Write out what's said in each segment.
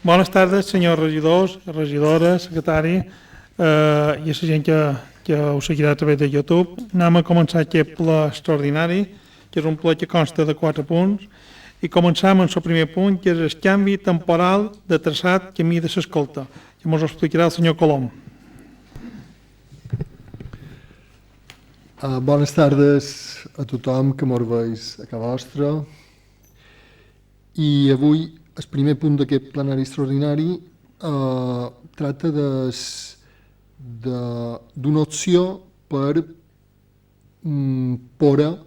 Bones tardes, senyors regidors, regidores, secretari i a la gent que us seguirà a través de YouTube. Anem a començar aquest ple extraordinari, que és un ple que consta de 4 punts, i començam amb el primer punt, que és el canvi temporal de traçat camí de l'escolta, que ens ho explicarà el senyor Colom. Bones tardes a tothom que mos veus a casa vostra. I avui el primer punt d'aquest plenari extraordinari tracta d'una opció per poder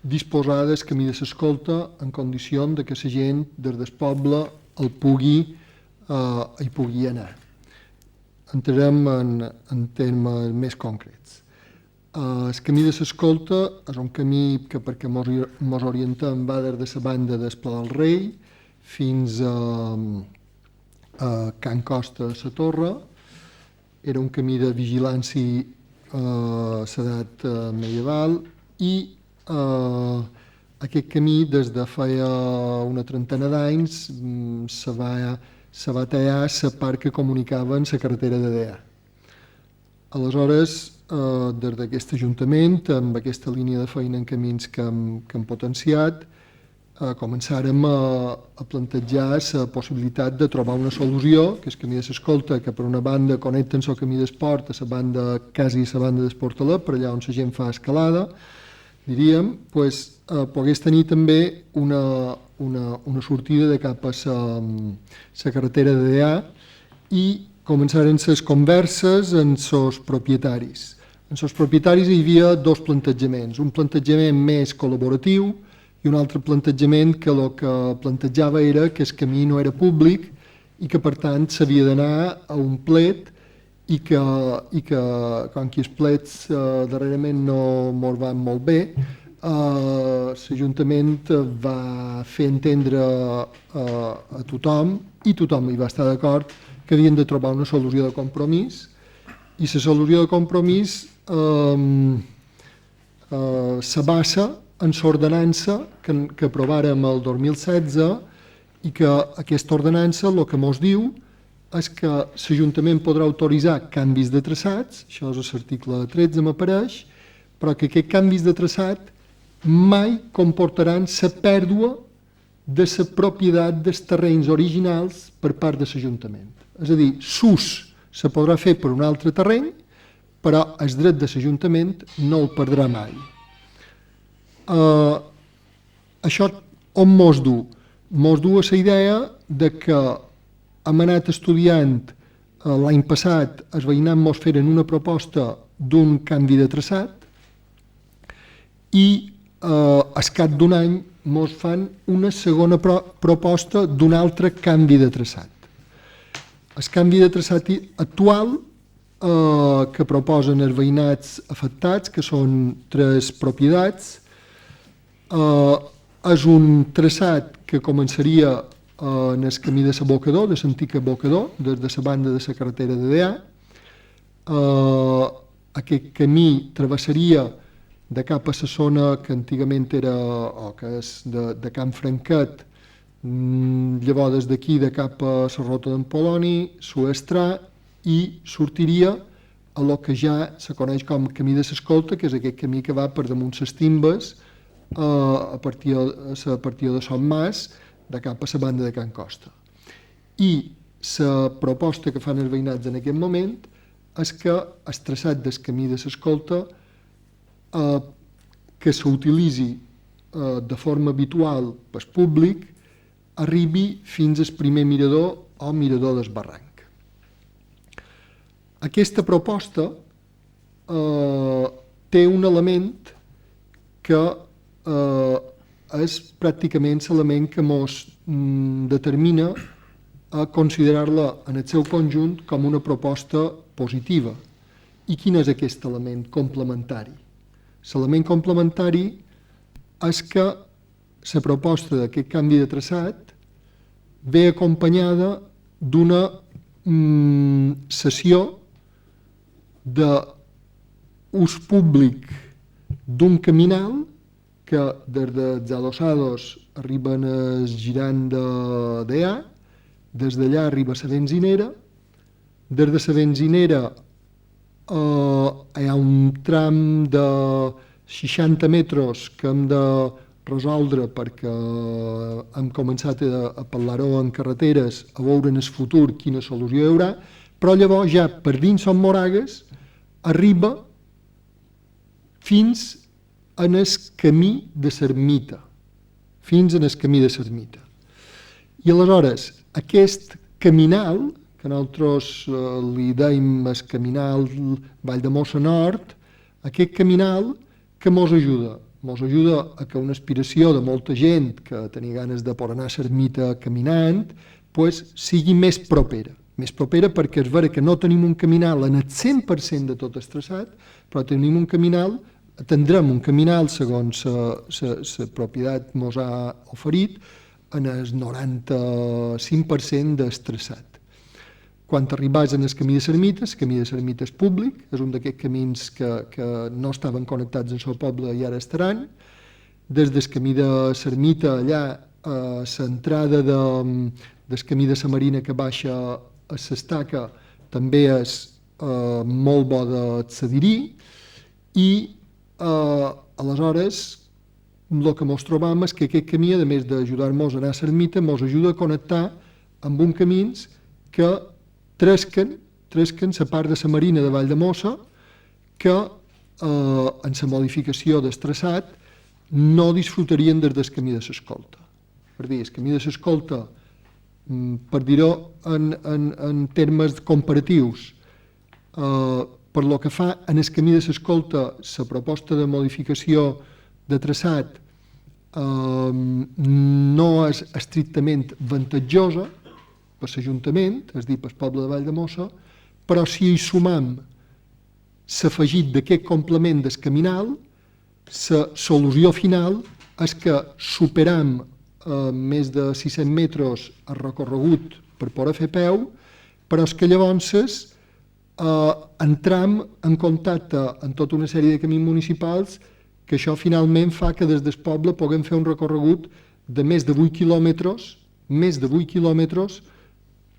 disposar del camí de l'escolta en condició de que la gent des del poble hi pugui anar. Entrem en termes més concrets. El camí de l'escolta és un camí que, perquè mos orientem, va des de la banda del Pla del Rei fins a Can Costa a la Torre. Era un camí de vigilància a l'edat medieval i aquest camí des de feia una trentena d'anys se va tallar la part que comunicava amb la carretera de Dea. Aleshores, des d'aquest Ajuntament, amb aquesta línia de feina en camins que hem potenciat, començàrem a plantejar la possibilitat de trobar una solució, que és el camí de l'escolta, que per una banda connecta amb el camí d'esport a la banda, quasi a la banda d'Esportalet, per allà on la gent fa escalada, diríem, pogués tenir també una sortida de cap a la carretera de Dea i començaren les converses amb els propietaris. En els propietaris hi havia dos plantejaments, un plantejament més col·laboratiu i un altre plantejament que el que plantejava era que el camí no era públic i que per tant s'havia d'anar a un plet i que com que els plets darrerament no mos van molt bé, l'Ajuntament va fer entendre a tothom i tothom hi va estar d'acord que havien de trobar una solució de compromís i la solució de compromís se basa en l'ordenança que aprovàrem el 2016 i que aquesta ordenança el que mos diu és que l'Ajuntament podrà autoritzar canvis de traçats, això és l'article 13 m'apareix, però que aquests canvis de traçat mai comportaran la pèrdua de la propietat dels terrenys originals per part de l'Ajuntament. És a dir, s'ús se podrà fer per un altre terreny, però el dret de l'Ajuntament no el perdrà mai. Això on mos du? Mos du a la idea de que hem anat estudiant l'any passat, els veïnats mos feren una proposta d'un canvi de traçat i al cap d'un any mos fan una segona proposta d'un altre canvi de traçat. El canvi de traçat actual que proposen els veïnats afectats, que són 3 propietats, és un traçat que començaria en el camí de l'abocador, de l'antic abocador, des de la banda de la carretera de Dea. Aquest camí travessaria de cap a la zona que antigament era, o que és de Can Franquet, llavors des d'aquí de cap a la Rota d'en Poloni, s'ho estrà i sortiria a lo que ja se coneix com camí de l'escolta, que és aquest camí que va per damunt les timbes a partir de Son Mas, de cap a la banda de Can Costa. I la proposta que fan els veïnats en aquest moment és que el traçat del camí de l'escolta que s'utilitzi de forma habitual pel públic arribi fins al primer mirador o mirador del barranc. Aquesta proposta té un element que és pràcticament l'element que ens determina a considerar-la en el seu conjunt com una proposta positiva. I quin és aquest element complementari? L'element complementari és que la proposta d'aquest canvi de traçat ve acompanyada d'una sessió d'ús públic d'un caminal que des dels Adosados arriben al girant de Dea des d'allà arriba la benzinera, des de la benzinera hi ha un tram de 60 metres que hem de resoldre perquè hem començat a parlar-ho en carreteres, a veure en el futur quina solució hi haurà, però llavors ja per dins Son Moragues arriba fins en el camí de l'ermita, fins en el camí de l'ermita. I aleshores aquest caminal, que nosaltres li deim el caminal Valldemossa Nord, aquest caminal que mos ajuda a que una aspiració de molta gent que tenia ganes de poder anar a l'ermita caminant sigui més propera. Més propera perquè és vera que no tenim un caminal en el 100% de tot el traçat, però tindrem un caminal segons la propietat mos ha oferit en el 95% del traçat. Quan arribes en el camí de l'ermita és públic, és un d'aquests camins que no estaven connectats en el poble i ara estaran. Des del camí de l'ermita, allà, l'entrada del camí de la Marina que baixa a l'estaca també és molt bo d'accedir-hi i aleshores el que ens trobam és que aquest camí, a més d'ajudar-nos a anar a l'ermita, ens ajuda a connectar amb uns camins que tresquen la part de la Marina de Valldemossa que en la modificació del traçat no disfrutarien des del camí de l'escolta. Per dir, el camí de l'escolta, per dir-ho en termes comparatius, per lo que fa en el camí de l'escolta, la proposta de modificació de traçat no és estrictament avantatjosa per l'Ajuntament, és a dir, pel poble de Valldemossa, però si hi sumam l'afegit d'aquest complement del caminal, la solució final és que superam més de 600 metres el recorregut per poder fer peu, però és que llavors entram en contacte amb tota una sèrie de camins municipals que això finalment fa que des del poble puguem fer un recorregut de més de 8 quilòmetres,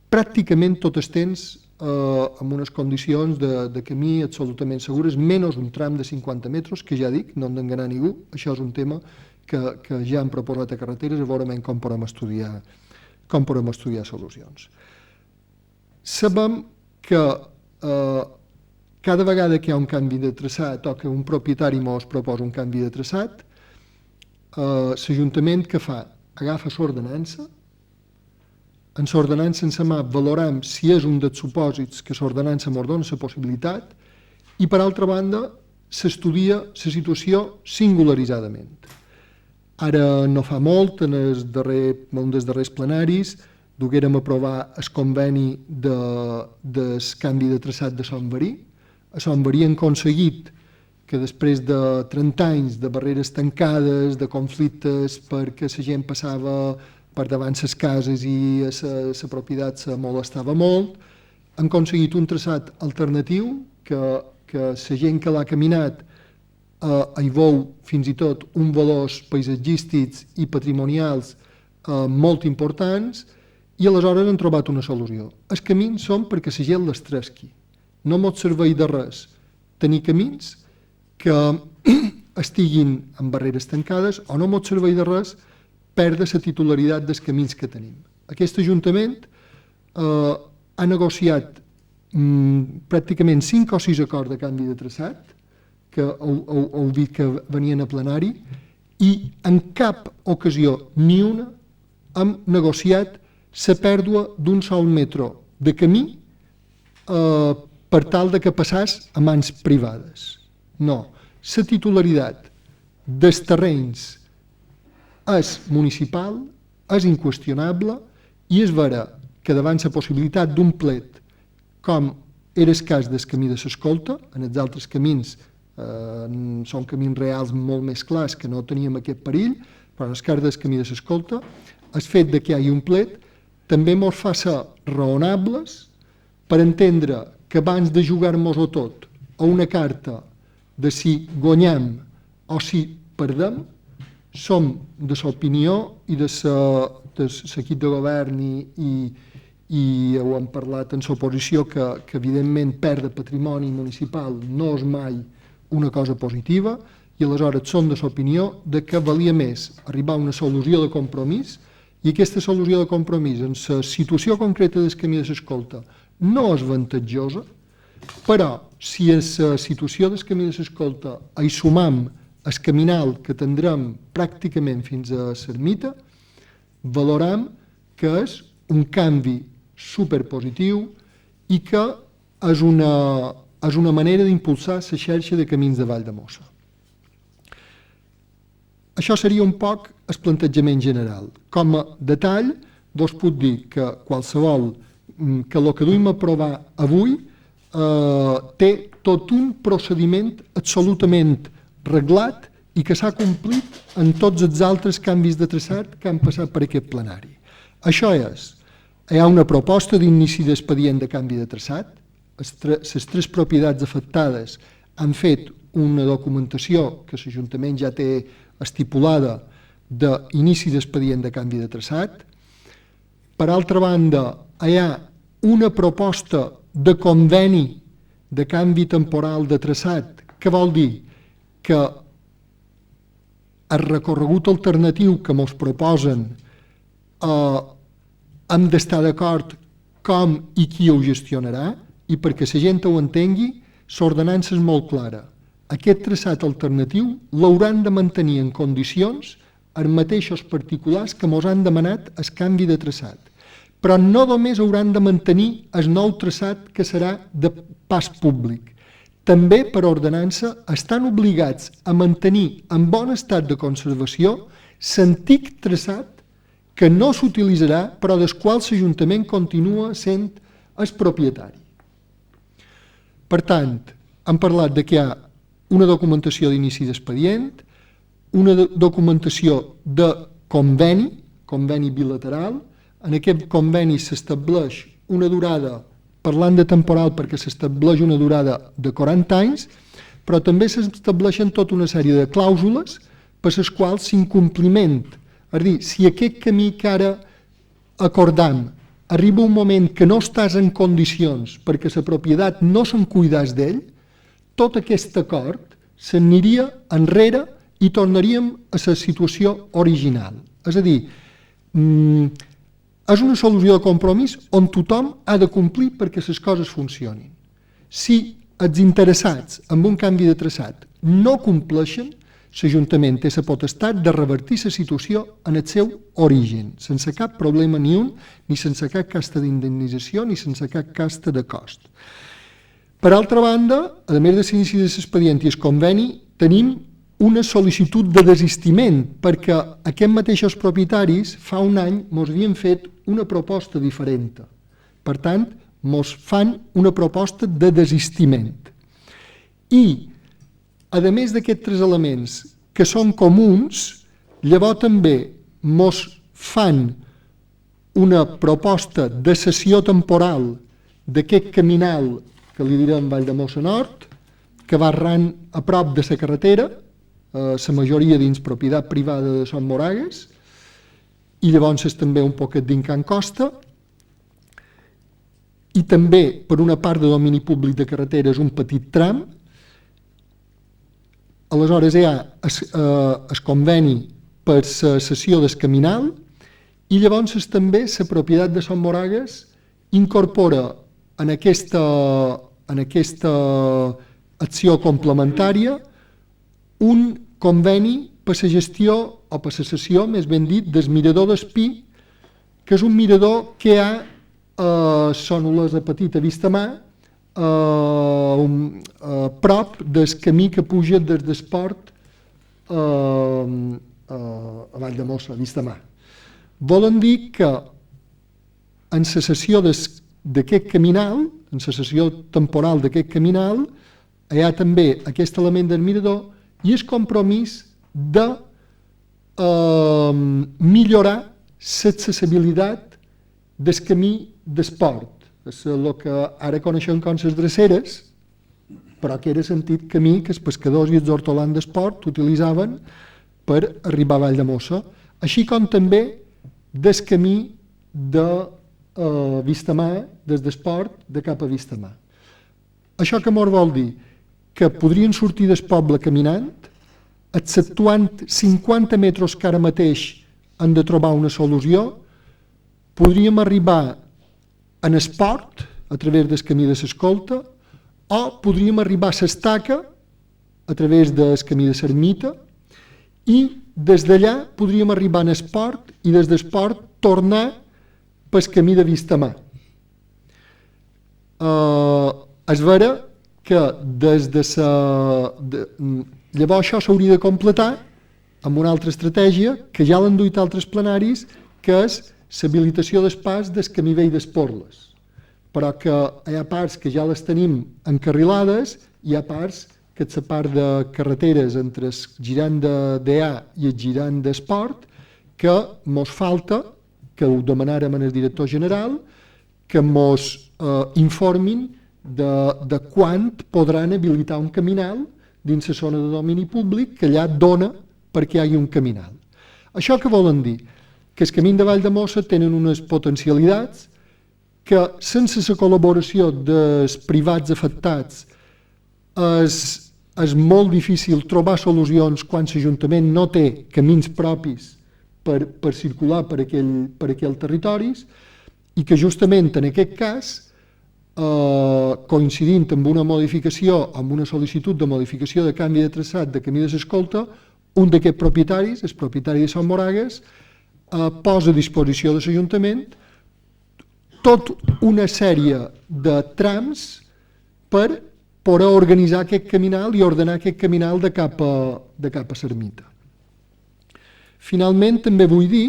pràcticament tot el temps amb unes condicions de camí absolutament segures, menys un tram de 50 metres, que ja dic, no hem d'enganar ningú, això és un tema que ja han proposat a carreteres, a veure com podem estudiar solucions. Sabem que cada vegada que hi ha un canvi de traçat o que un propietari ens proposa un canvi de traçat, l'Ajuntament què fa? Agafa l'ordenança, en l'ordenança en la mà valorem si és un dels supòsits que l'ordenança ens dona la possibilitat i, per altra banda, s'estudia la situació singularitzadament. Ara no fa molt, en un dels darrers plenaris, duguérem a aprovar el conveni del canvi de traçat de Son Verí. A Son Verí hem aconseguit que després de 30 anys de barreres tancades, de conflictes perquè la gent passava per davant les cases i la propietat se molestava molt, hem aconseguit un traçat alternatiu que la gent que l'ha caminat hi veu fins i tot uns valors paisatgístics i patrimonials molt importants i aleshores hem trobat una solució. Els camins són perquè la gent les tresqui. No ens serveix de res tenir camins que estiguin en barreres tancades o no ens serveix de res perdre la titularitat dels camins que tenim. Aquest Ajuntament ha negociat pràcticament 5 o 6 acords de canvi de traçat, que heu dit que venien a plenari, i en cap ocasió, ni una, hem negociat la pèrdua d'un sol metre de camí per tal de que passés a mans privades. No, la titularitat dels terrenys és municipal, és inqüestionable i és vera que davant la possibilitat d'un plet, com era el cas del camí de l'escolta, en els altres camins són camins reals molt més clars que no teníem aquest perill, però en el cas del camí de l'escolta, el fet que hi hagi un plet també ens fa ser raonables per entendre que abans de jugar-nos-ho tot a una carta de si guanyem o si perdem, som de l'opinió i de l'equip de govern i ho hem parlat en l'oposició, que evidentment perdre patrimoni municipal no és mai una cosa positiva, i aleshores són de l'opinió que valia més arribar a una solució de compromís, i aquesta solució de compromís en la situació concreta del camí de l'escolta no és avantatjosa, però si a la situació del camí de l'escolta hi sumam el caminal que tindrem pràcticament fins a l'ermita, valoram que és un canvi superpositiu i que és una manera d'impulsar la xarxa de camins de Valldemossa. Això seria un poc el plantejament general. Com a detall, vos puc dir que qualsevol que el que duim a aprovar avui té tot un procediment absolutament reglat i que s'ha complit en tots els altres canvis de traçat que han passat per aquest plenari. Això és, hi ha una proposta d'inici d'expedient de canvi de traçat, les tres propietats afectades han fet una documentació que l'Ajuntament ja té estipulada d'inici d'expedient de canvi de traçat. Per altra banda, hi ha una proposta de conveni de canvi temporal de traçat, que vol dir que el recorregut alternatiu que ens proposen hem d'estar d'acord com i qui ho gestionarà, i perquè la gent ho entengui, l'ordenança és molt clara. Aquest traçat alternatiu l'hauran de mantenir en condicions els mateixos particulars que ens han demanat el canvi de traçat. Però no només hauran de mantenir el nou traçat que serà de pas públic. També, per ordenança, estan obligats a mantenir en bon estat de conservació l'antic traçat que no s'utilitzarà, però del qual l'Ajuntament continua sent el propietari. Per tant, hem parlat que hi ha una documentació d'inici d'expedient, una documentació de conveni bilateral. En aquest conveni s'estableix una durada, parlant de temporal perquè s'estableix una durada de 40 anys, però també s'estableixen tota una sèrie de clàusules per les quals s'incompliment. És a dir, si aquest camí que ara acordam arriba un moment que no estàs en condicions perquè la propietat no se'n cuidàs d'ell, tot aquest acord s'aniria enrere i tornaríem a la situació original. És a dir, és una solució de compromís on tothom ha de complir perquè les coses funcionin. Si els interessats en un canvi de traçat no compleixen, l'Ajuntament té la potestat de revertir la situació en el seu origen, sense cap problema ni un, ni sense cap casta d'indemnització, ni sense cap casta de cost. Per altra banda, a més de l'inici de l'expedient i el conveni, tenim una sol·licitud de desistiment, perquè aquests mateixos propietaris fa un any ens havien fet una proposta diferent. Per tant, ens fan una proposta de desistiment. I, a més d'aquests tres elements que són comuns, llavors també ens fan una proposta de cessió temporal d'aquest caminal que li direm Valldemossa Nord, que va arran a prop de la carretera, la majoria dins propietat privada de Son Moragues, i llavors és també un poquet dins Can Costa, i també per una part de domini públic de carretera és un petit tram. Aleshores hi ha el conveni per la cessió del caminal, i llavors és també la propietat de Son Moragues incorpora en aquesta acció complementària un conveni per la gestió o per la cessió, més ben dit, del mirador d'Espí, que és un mirador que hi ha a Son Olesa Petita Vistamà, prop del camí que puja des d'Esport a Valldemossa, Vistamà. Volen dir que en la cessió d'aquest caminal, en la cessió temporal d'aquest caminal, hi ha també aquest element del mirador i el compromís de millorar l'accessibilitat del camí d'esport. És el que ara coneixem com les dreceres, però que era sentit camí que els pescadors i els hortolans d'esport utilitzaven per arribar a Valldemossa, així com també del camí de a Vistamar, des d'Esport, de cap a Vistamar. Això que mos vol dir? Que podrien sortir del poble caminant, exceptuant 50 metres que ara mateix han de trobar una solució, podríem arribar en Esport, a través del camí de l'Escolta, o podríem arribar a l'Estaca, a través del camí de l'Ermita, i des d'allà podríem arribar en Esport i des d'Esport tornar pel camí de Vistamar. És vera que des de llavors això s'hauria de completar amb una altra estratègia que ja l'han duit altres plenaris, que és l'habilitació d'espais del camí vell d'Esporles. Però que hi ha parts que ja les tenim encarrilades i hi ha parts que és la part de carreteres entre el girant de DA i el girant d'Esport, que mos falta, que ho demanarem al director general, que mos informin de quan podran habilitar un caminal dins la zona de domini públic que allà dona perquè hi hagi un caminal. Això què volen dir? Que els camins de Valldemossa tenen unes potencialitats que sense la col·laboració dels privats afectats és molt difícil trobar solucions quan l'Ajuntament no té camins propis per circular per aquells territoris i que justament en aquest cas, coincidint amb una modificació, amb una sol·licitud de modificació de canvi de traçat de camí de l'Escolta, un d'aquests propietaris, el propietari de Sant Moragues, posa a disposició de l'Ajuntament tota una sèrie de trams per poder organitzar aquest caminal i ordenar aquest caminal de cap a l'ermita. Finalment, també vull dir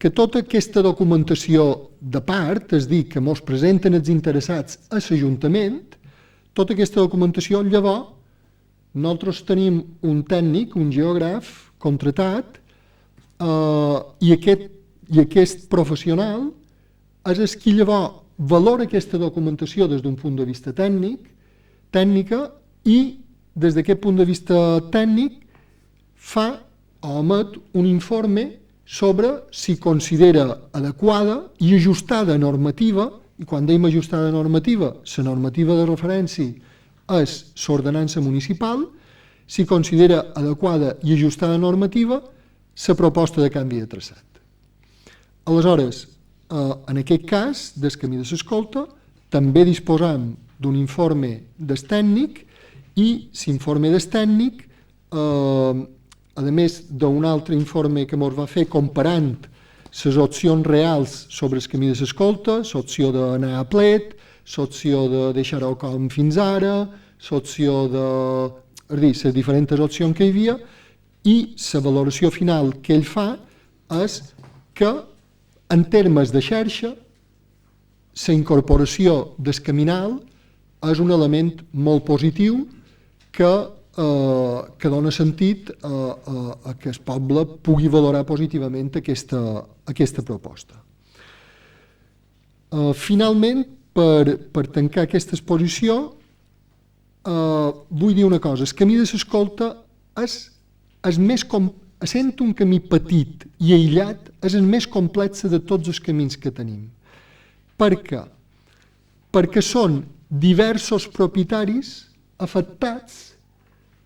que tota aquesta documentació de part, és a dir, que mos presenten els interessats a l'Ajuntament, tota aquesta documentació, llavors, nosaltres tenim un tècnic, un geògraf contratat, i aquest professional és el qui llavors valora aquesta documentació des d'un punt de vista tècnica i des d'aquest punt de vista tècnic fa o emet un informe sobre si considera adequada i ajustada normativa, i quan dèiem ajustada normativa, la normativa de referència és l'ordenança municipal, si considera adequada i ajustada normativa la proposta de canvi de traçat. Aleshores, en aquest cas, del camí de l'Escolta, també disposam d'un informe del tècnic i l'informe del tècnic, a més d'un altre informe que ens va fer comparant les opcions reals sobre el camí de l'Escolta, l'opció d'anar a plet, l'opció de deixar-ho com fins ara, l'opció de... És a dir, les diferents opcions que hi havia, i la valoració final que ell fa és que, en termes de xarxa, la incorporació del caminal és un element molt positiu que dona sentit a que el poble pugui valorar positivament aquesta proposta. Finalment, per tancar aquesta exposició, vull dir una cosa. El camí de l'Escolta essent un camí petit i aïllat, és el més complex de tots els camins que tenim. Per què? Perquè són diversos propietaris afectats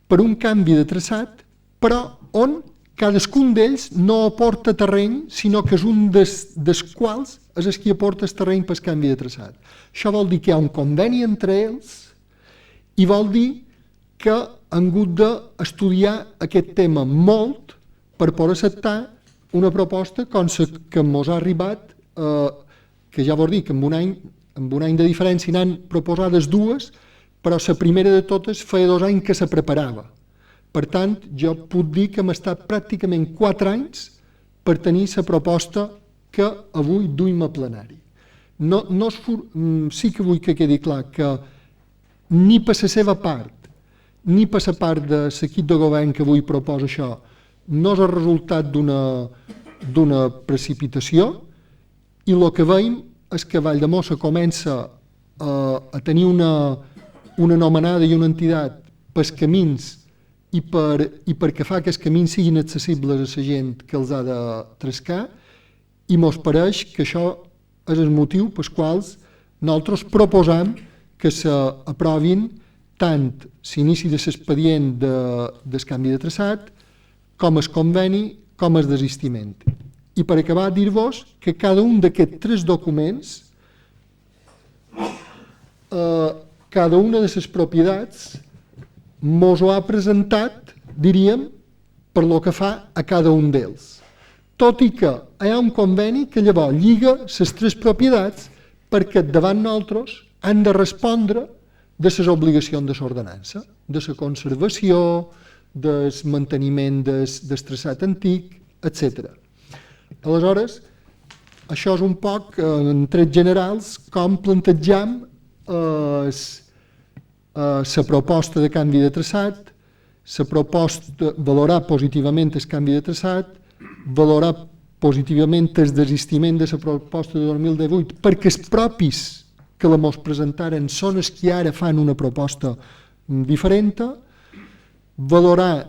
per un canvi de traçat, però on cadascun d'ells no aporta terreny, sinó que és un dels quals és el qui aporta el terreny per canvi de traçat. Això vol dir que hi ha un conveni entre ells i vol dir que han hagut d'estudiar aquest tema molt per poder acceptar una proposta com la que ens ha arribat, que ja vol dir que amb un any de diferència n'han proposades dues, però la primera de totes feia 2 anys que se preparava. Per tant, jo puc dir que hem estat pràcticament 4 anys per tenir la proposta que avui duim a plenari. Sí que vull que quedi clar que ni per la seva part, ni per la part de l'equip de govern que avui proposa això, no és el resultat d'una precipitació, i el que veiem és que Valldemossa comença a tenir una anomenada i una entitat pels camins i perquè fa que els camins siguin accessibles a la gent que els ha de trescar, i mos pareix que això és el motiu pel qual nosaltres proposam que s'aprovin tant l'inici de l'expedient del canvi de traçat com el conveni com el desistiment. I per acabar dir-vos que cada un d'aquests 3 documents, cada una de les propietats mos ho ha presentat, diríem, per lo que fa a cada un d'ells. Tot i que hi ha un conveni que llavors lliga les 3 propietats perquè davant nosaltres han de respondre de les obligacions de l'ordenança, de la conservació, del manteniment del traçat antic, etc. Aleshores, això és un poc, en trets generals, com plantejam la proposta de canvi de traçat, la proposta, valorar positivament el canvi de traçat, valorar positivament el desistiment de la proposta de 2018, perquè els propis que la mos presentaren són els que ara fan una proposta diferent, valorar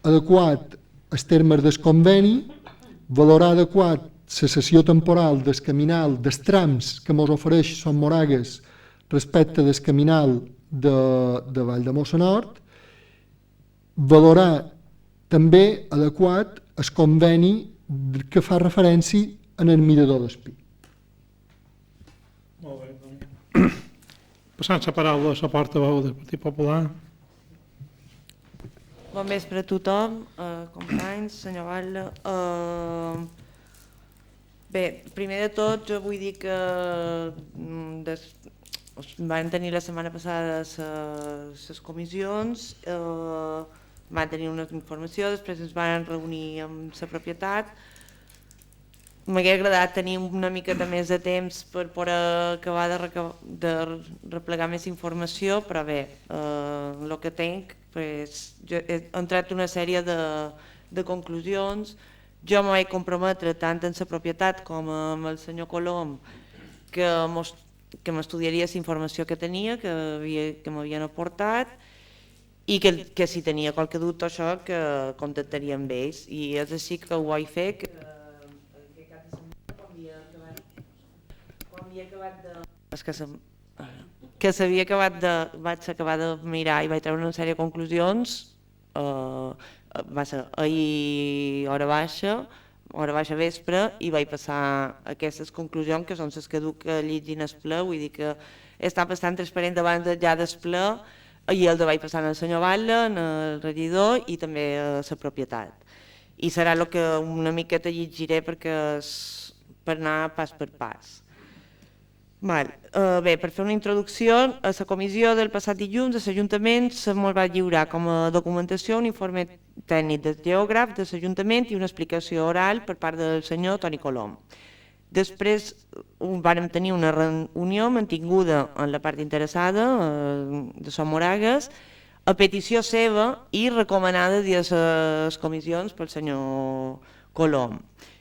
adequat els termes del conveni, valorar adequat la cessió temporal del caminal, dels trams que mos ofereix Son Moragues respecte del caminal de Vall de Mossanort, valorar també adequat el conveni que fa referència en el mirador d'Espí. Molt bé, doncs. Passant la paraula a la portaveu del Partit Popular. Bon vespre a tothom, companys, senyor Batlle. Bé, primer de tot jo vull dir que van tenir la setmana passada les comissions, van tenir una informació, després ens van reunir amb la propietat. M'hauria agradat tenir una miqueta més de temps per poder acabar de replegar més informació, però bé, el que tinc, jo he entrat una sèrie de conclusions. Jo m'ho vaig comprometre tant en la propietat com amb el senyor Colom que m'estudiaria la informació que tenia, que m'havien aportat, i que si tenia qualque dubte això que contactaria amb ells, i és així que ho vaig fer, que vaig acabar de mirar i vaig treure una sèrie de conclusions. Va ser ahir hora baixa vespre, i vaig passar aquestes conclusions que són les que duc llegint el ple, vull dir que està bastant transparent davant ja del ple, i el vaig passar al senyor Batlle, al regidor i també a la propietat. I serà el que una miqueta llegiré per anar pas per pas. Bé, per fer una introducció, a la comissió del passat dilluns a l'Ajuntament se'ls va lliurar com a documentació un informe tècnic del geògraf de l'Ajuntament i una explicació oral per part del senyor Toni Colom. Després vàrem tenir una reunió mantinguda en la part interessada de Son Moragues, a petició seva i recomanada de les comissions pel senyor Colom,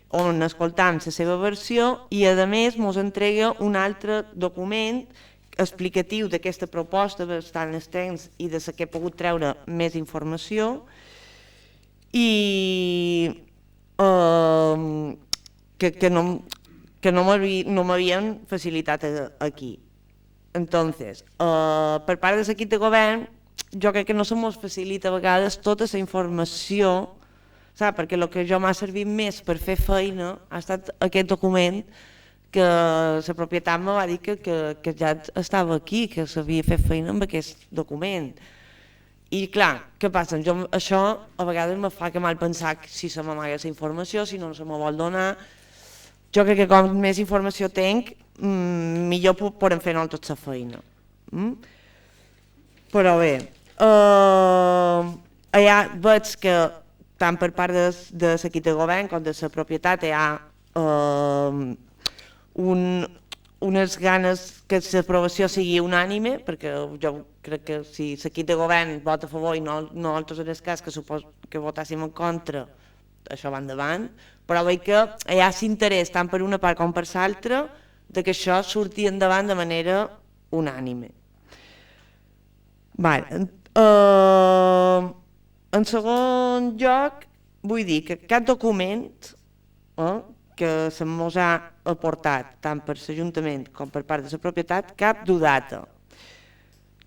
on escoltam la seva versió i a més ens entrega un altre document explicatiu d'aquesta proposta bastant extens i de què he pogut treure més informació i que no m'havien facilitat aquí. Entonces, per part de l'equip de govern, jo crec que no se mos facilita a vegades tota la informació, perquè el que jo m'ha servit més per fer feina ha estat aquest document que la propietat me va dir que ja estava aquí, que s'havia fet feina amb aquest document. I clar, què passa? Això a vegades me fa que mal pensar si se m'amaga la informació, si no se me vol donar. Jo crec que com més informació tinc, millor podem fer nosaltres la feina. Però bé, allà veig que tant per part de l'equip de govern com de la propietat hi ha unes ganes que l'aprovació sigui unànime, perquè jo crec que si l'equip de govern vota a favor i nosaltres en el cas que votàssim en contra, això va endavant, però veig que hi ha l'interès tant per una part com per l'altra que això surti endavant de manera unànime. En segon lloc, vull dir que aquest document que se mos ha aportat, tant per l'Ajuntament com per part de la propietat, cap dudata.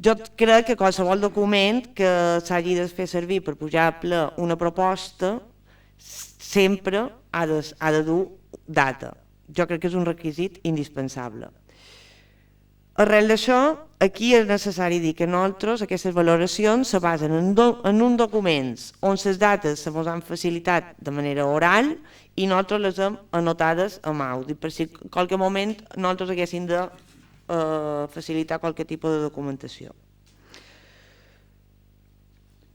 Jo crec que qualsevol document que s'hagi de fer servir per pujar a ple una proposta sempre ha de dur data. Jo crec que és un requisit indispensable. Arrel d'això, aquí és necessari dir que nosaltres aquestes valoracions se basen en un documents on les dates se mos han facilitat de manera oral i nosaltres les hem anotades amb àudio, per si en qualque moment nosaltres haguéssim de facilitar qualque tipus de documentació.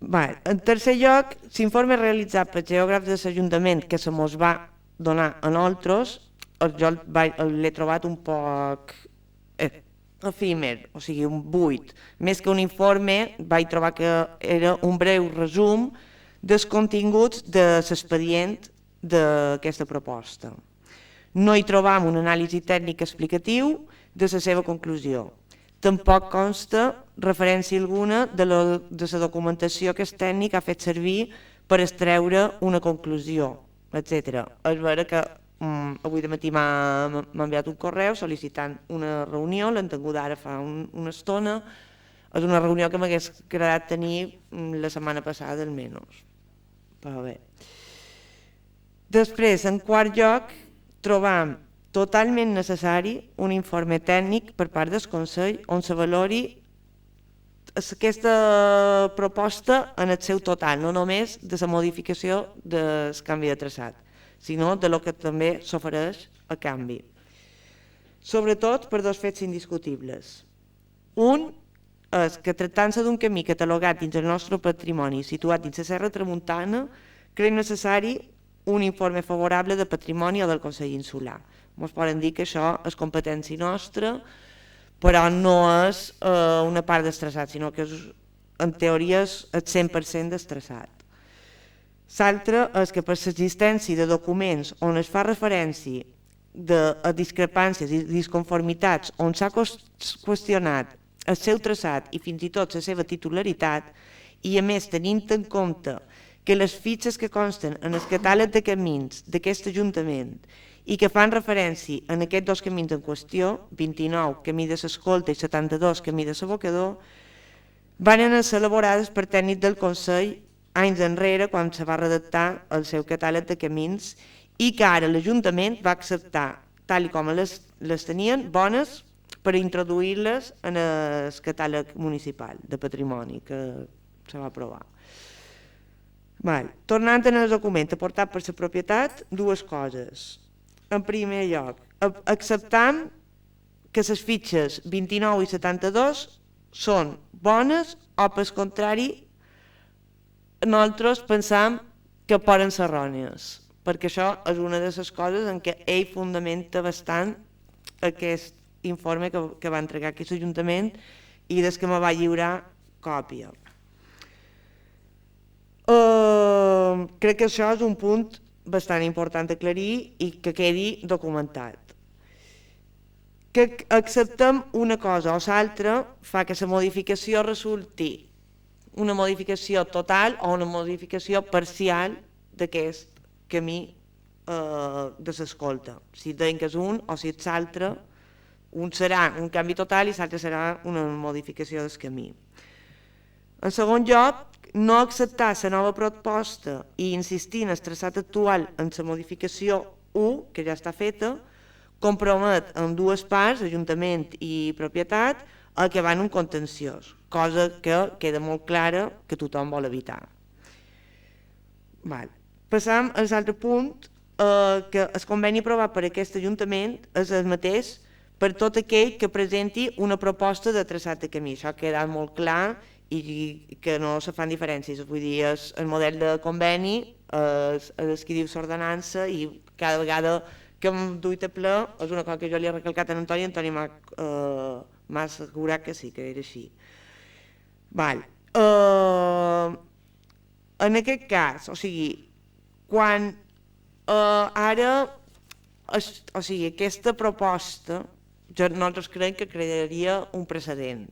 En tercer lloc, l'informe realitzat pel geògraf de l'Ajuntament que se mos va donar a nosaltres, jo l'he trobat un poc efímer, o sigui, un buit. Més que un informe, vaig trobar que era un breu resum dels continguts de l'expedient d'aquesta proposta. No hi trobam un anàlisi tècnic explicatiu de la seva conclusió. Tampoc consta referència alguna de la documentació que el tècnic ha fet servir per extreure una conclusió, etc. És vera que avui de matí m'ha enviat un correu sol·licitant una reunió, l'hem tingut ara fa una estona, és una reunió que m'hagués agradat tenir la setmana passada almenys. Però bé. Després, en quart lloc, trobam totalment necessari un informe tècnic per part del Consell on se valori aquesta proposta en el seu total, no només de la modificació del canvi de traçat, sinó de lo que també s'ofereix a canvi. Sobretot per dos fets indiscutibles. Un és que tractant-se d'un camí catalogat dins el nostre patrimoni situat dins la Serra Tramuntana, creiem necessari un informe favorable de patrimoni o del Consell Insular. Ens poden dir que això és competència nostra, però no és una part del traçat, sinó que en teoria és el 100% del traçat. L'altre és que per l'existència de documents on es fa referència a discrepàncies i disconformitats on s'ha qüestionat el seu traçat i fins i tot la seva titularitat i a més tenint en compte que les fitxes que consten en el catàleg de camins d'aquest Ajuntament i que fan referència en aquests dos camins en qüestió, 29 camí de l'Escolta i 72 camí de l'Abocador, van ser elaborades per tècnics del Consell anys enrere quan se va redactar el seu catàleg de camins i que ara l'Ajuntament va acceptar, tal com les tenien, bones per introduir-les en el catàleg municipal de patrimoni que se va aprovar. Tornant al document aportat per la propietat, dues coses. En primer lloc, acceptam que les fitxes 29 i 72 són bones o, pel contrari, nosaltres pensam que poden ser errònies, perquè això és una de les coses en què ell fundamenta bastant aquest informe que va entregar aquí l'Ajuntament i des que me va lliurar còpia. Crec que això és un punt bastant important d'aclarir i que quedi documentat. Que acceptem una cosa o l'altra fa que la modificació resulti una modificació total o una modificació parcial d'aquest camí de l'Escolta. Si deien que és un o si és l'altre, un serà un canvi total i l'altre serà una modificació del camí. En segon lloc, no acceptar la nova proposta i insistir en el traçat actual en la modificació 1, que ja està feta, compromet amb dues parts, Ajuntament i propietat, el que va en un contenciós, cosa que queda molt clara que tothom vol evitar. Passam al altre punt, que el conveni aprovat per aquest Ajuntament és el mateix per tot aquell que presenti una proposta de traçat de camí. Això ha quedat molt clar i que no se fan diferències. Vull dir, el model de conveni és el que diu l'ordenança i cada vegada que hem duit a ple és una cosa que jo li he recalcat a Antoni i Antoni m'ha assegurat que sí, que era així. En aquest cas, o sigui, quan ara, o sigui, aquesta proposta, nosaltres creiem que crearia un precedent,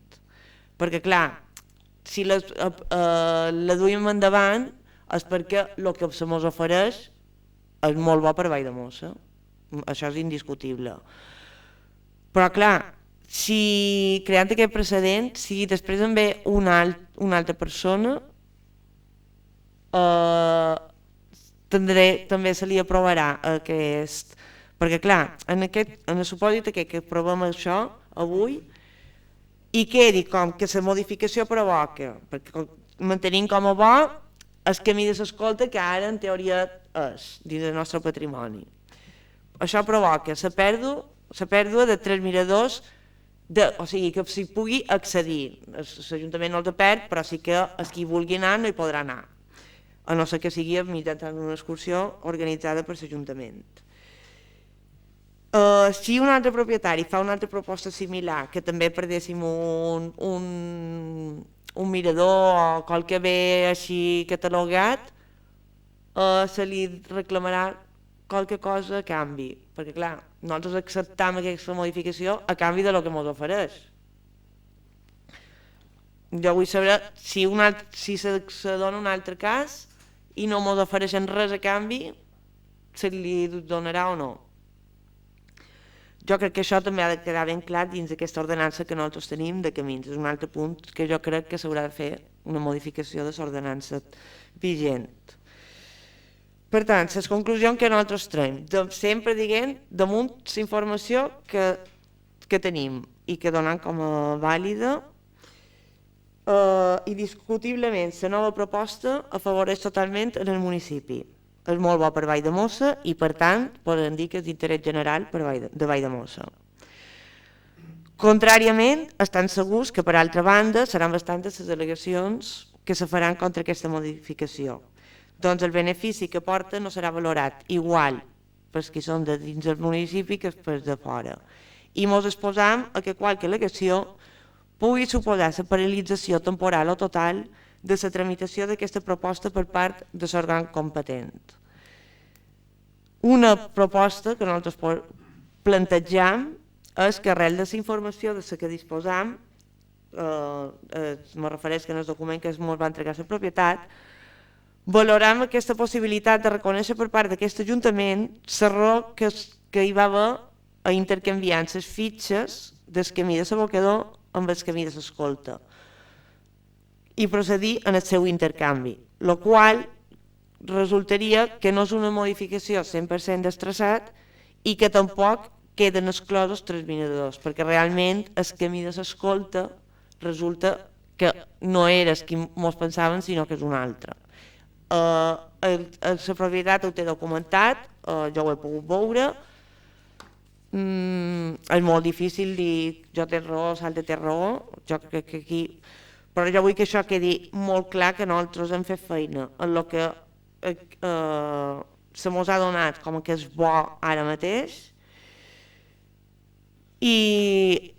perquè clar, si la duim endavant és perquè el que se mos ofereix és molt bo per Valldemossa això és indiscutible. Però clar, si creant aquest precedent, si després en ve una altra persona, també se li aprovarà aquest... Perquè clar, en el supòsit que aprovem això avui i quedi com que la modificació provoca, perquè mantenim com a bo el camí de l'escolta que ara en teoria és dins del nostre patrimoni. Això provoca la pèrdua de 3 miradors, o sigui que s'hi pugui accedir. L'Ajuntament no el perd, però sí que els qui vulgui anar no hi podrà anar, a no ser que sigui mitjançant una excursió organitzada per l'Ajuntament. Si un altre propietari fa una altra proposta similar, que també perdéssim un mirador o qualque bé així catalogat, se li reclamarà qualque cosa a canvi, perquè clar, nosaltres acceptam aquesta modificació a canvi de lo que ens ofereix. Jo vull saber si se dona un altre cas i no ens ofereixen res a canvi, se li donarà o no. Jo crec que això també ha de quedar ben clar dins d'aquesta ordenança que nosaltres tenim de camins. És un altre punt que jo crec que s'haurà de fer una modificació de l'ordenança vigent. Per tant, les conclusions que nosaltres traiem, sempre diguem damunt la informació que tenim i que donem com a vàlida, indiscutiblement la nova proposta afavoreix totalment en el municipi. És molt bo per Valldemossa i per tant poden dir que és d'interès general de Valldemossa. Contràriament, estan segurs que per altra banda seran bastantes les al·legacions que se faran contra aquesta modificació. Doncs el benefici que porta no serà valorat igual pels que són de dins del municipi que pels de fora. I ens exposam a que qualque al·legació pugui suposar la paralització temporal o total de la tramitació d'aquesta proposta per part de l'òrgan competent. Una proposta que nosaltres plantejam és que arrel de la informació de la que disposam, me refereix que en el document que ens va entregar la propietat, valorem aquesta possibilitat de reconèixer per part d'aquest Ajuntament l'error que hi va haver a intercanviar les fitxes del camí de l'abocador amb el camí de l'escolta i procedir en el seu intercanvi, el qual resultaria que no és una modificació 100% destraçat i que tampoc queden exclosos 3 miradors, perquè realment el camí de l'escolta resulta que no era el que ens pensaven, sinó que és un altre. La propietat ho té documentat, jo ho he pogut veure, és molt difícil dir jo té raó, Salta té raó, jo crec que aquí... Però jo vull que això quedi molt clar que nosaltres hem fet feina en el que se mos ha donat com que és bo ara mateix i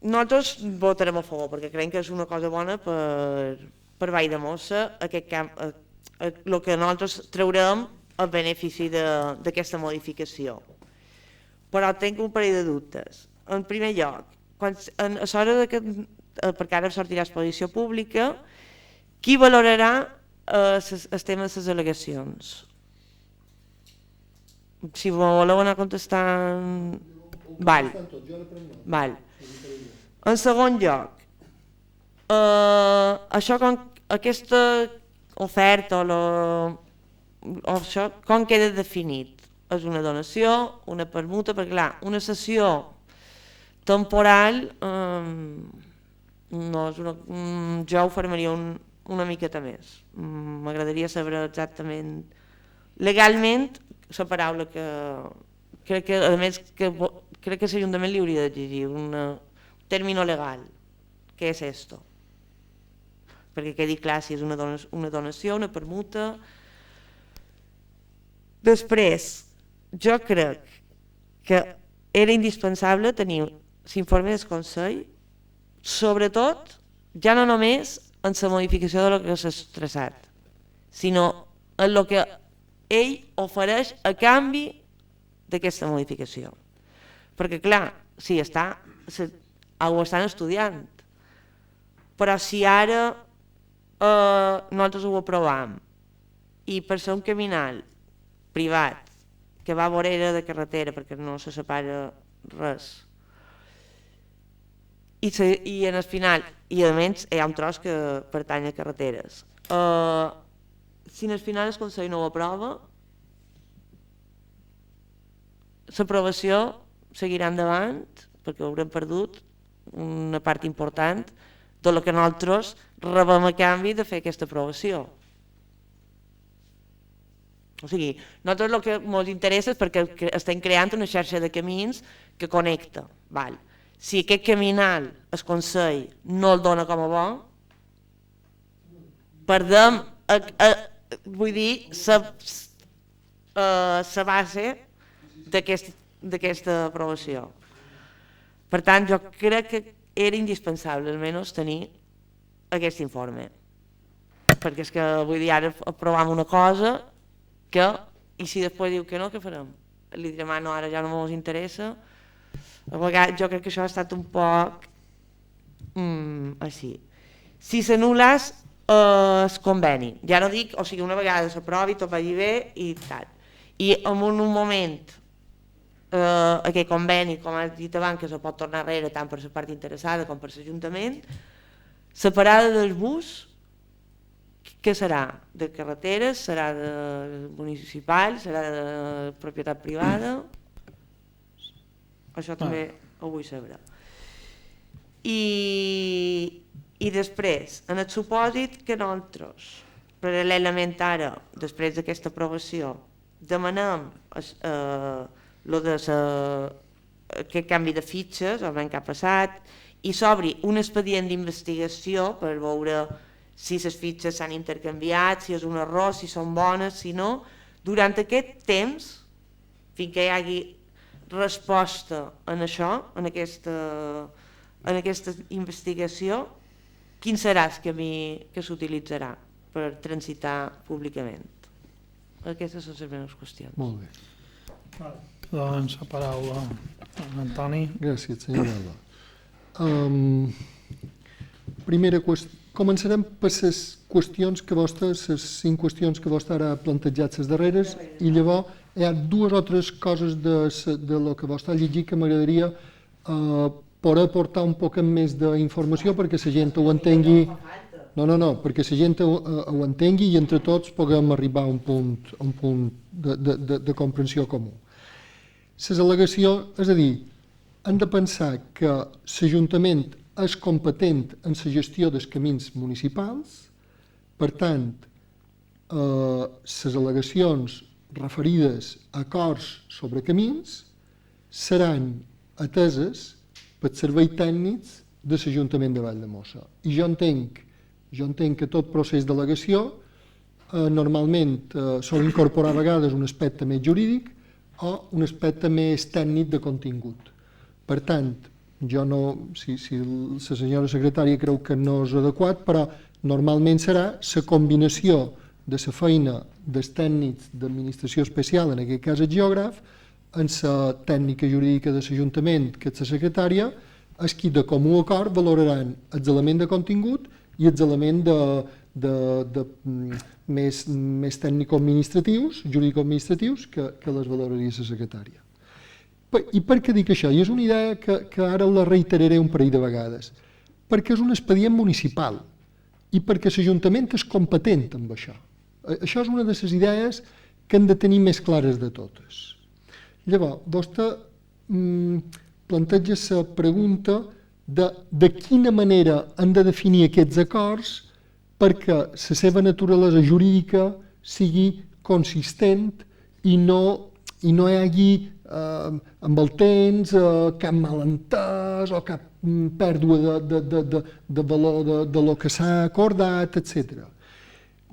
nosaltres votarem a favor perquè creiem que és una cosa bona per Valldemossa el que nosaltres traurem el benefici d'aquesta modificació. Però tinc un parell de dubtes. En primer lloc, a l'hora perquè ara sortirà a exposició pública, qui valorarà el tema de les al·legacions? Si voleu anar contestant... Val. En segon lloc, aquesta oferta o això, com queda definit? És una donació, una permuta, perquè clar, una cessió temporal... No, jo ho farmaria una miqueta més. M'agradaria saber exactament legalment la paraula que crec que a més crec que l'Ajuntament li hauria d'exigir un término legal. Què és esto? Perquè quedi clar si és una donació, una permuta. Després, jo crec que era indispensable tenir l'informe del Consell, sobretot, ja no només en la modificació de lo que s'ha traçat, sinó en el que ell ofereix a canvi d'aquesta modificació. Perquè clar, sí, ho estan estudiant, però si ara nosaltres ho aprovem i per ser un caminal privat que va a vorera de carretera, perquè no se separa res. I en el final, i a més hi ha un tros que pertany a carreteres. Si en el final el Consell no ho aprova, l'aprovació seguirà endavant, perquè haurem perdut una part important de lo que nosaltres rebem a canvi de fer aquesta aprovació. O sigui, nosaltres el que ens interessa és perquè estem creant una xarxa de camins que connecta. Val. Si aquest caminal, el Consell, no el dona com a bo, perdem, vull dir, la base d'aquesta aprovació. Per tant, jo crec que era indispensable, almenys, tenir aquest informe. Perquè és que, vull dir, ara aprovem una cosa que, i si després diu que no, què farem? Li direm, no, ara ja no ens interessa. A vegades jo crec que això ha estat un poc així. Si s'anul·les el conveni, ja no dic, o sigui, una vegada s'aprovi, tot vagi bé i tal. I en un moment aquest conveni, com has dit abans, que se pot tornar enrere tant per la part interessada com per l'Ajuntament, separada del bus, què serà? De carreteres? Serà de municipal? Serà de propietat privada? Això també ho vull saber. I després, en el supòsit que nosaltres, paral·lelament ara, després d'aquesta aprovació, demanem aquest canvi de fitxes, el que ha passat, i s'obri un expedient d'investigació per veure si les fitxes s'han intercanviat, si és un error, si són bones, si no. Durant aquest temps, fins que hi hagi resposta en això, en aquesta investigació, quin serà el camí que s'utilitzarà per transitar públicament? Aquestes són les meves qüestions. Molt bé. Doncs la paraula a Antoni. Gràcies, senyor Alba. Primera qüestió. Començarem per les qüestions que vostè, les 5 qüestions que vostè ara ha plantejat les darreres, i llavors hi ha 2 o 3 coses de lo que vostè ha llegit que m'agradaria poder aportar un poc més d'informació perquè la gent ho entengui. No, perquè la gent ho entengui i entre tots puguem arribar a un punt de comprensió comú. Les al·legacions, és a dir, hem de pensar que l'Ajuntament és competent en la gestió dels camins municipals, per tant, les al·legacions referides a acords sobre camins seran ateses per serveis tècnics de l'Ajuntament de Valldemossa. I jo entenc que tot procés d'al·legació normalment sol incorporar a vegades un aspecte més jurídic o un aspecte més tècnic de contingut. Per tant, jo no, si la senyora secretària creu que no és adequat, però normalment serà la combinació de la feina dels tècnics d'administració especial, en aquest cas el geògraf, en la tècnica jurídica de l'Ajuntament, que és la secretària, és qui de comú acord valoraran els elements de contingut i els elements més tècnico-administratius, jurídico-administratius, que les valoraria la secretària. I per què dic això? I és una idea que ara la reiteraré un parell de vegades. Perquè és un expedient municipal i perquè l'Ajuntament és competent amb això. Això és una de les idees que hem de tenir més clares de totes. Llavors, vostè planteja la pregunta de quina manera hem de definir aquests acords perquè la seva naturalesa jurídica sigui consistent i no hi hagi amb el temps cap malentès o cap pèrdua de valor de lo que s'ha acordat, etc.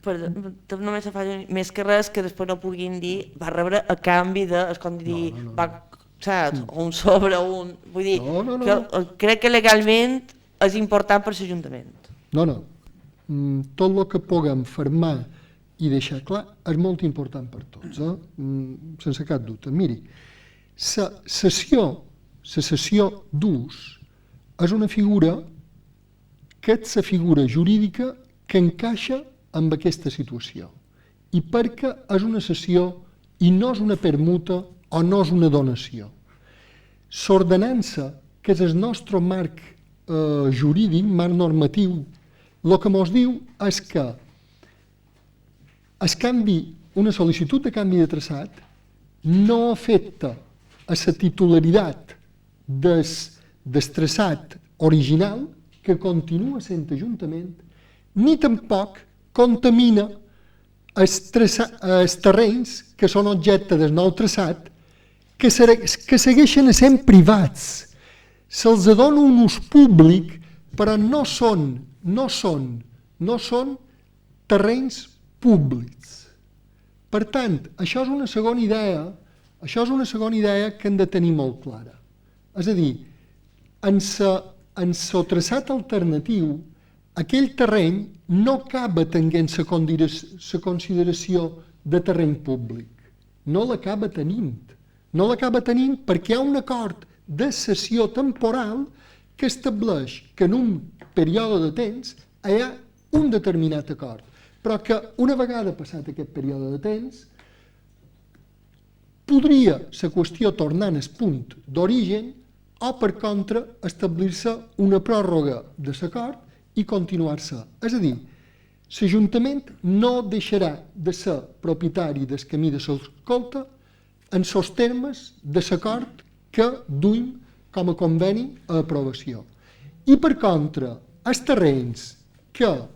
Només se fa més que res que després no puguin dir va rebre a canvi de, és com dir, saps, un sobre un... Vull dir, crec que legalment és important per l'Ajuntament. No. Tot el que puguem fermar i deixar clar és molt important per tots, sense cap dubte. Miri, la cessió d'ús és una figura que és la figura jurídica que encaixa amb aquesta situació i perquè és una cessió i no és una permuta o no és una donació. L'ordenança, que és el nostre marc jurídic, marc normatiu, el que ens diu és que una sol·licitud de canvi de traçat no afecta a la titularitat del traçat original, que continua sent Ajuntament, ni tampoc contamina els terrenys que són objecte del nou traçat, que segueixen sent privats. Se'ls dona un ús públic, però no són terrenys públics. Per tant, això és una segona idea que hem de tenir molt clara. És a dir, en el traçat alternatiu, aquell terreny no acaba tenint la consideració de terreny públic. No l'acaba tenint. No l'acaba tenint perquè hi ha un acord de cessió temporal que estableix que en un període de temps hi ha un determinat acord, però que una vegada passat aquest període de temps podria la qüestió tornar al punt d'origen o, per contra, establir-se una pròrroga de l'acord i continuar-se. És a dir, l'Ajuntament no deixarà de ser propietari del camí de l'escolta en els termes de l'acord que duim com a conveni a aprovació. I, per contra, els terrenys que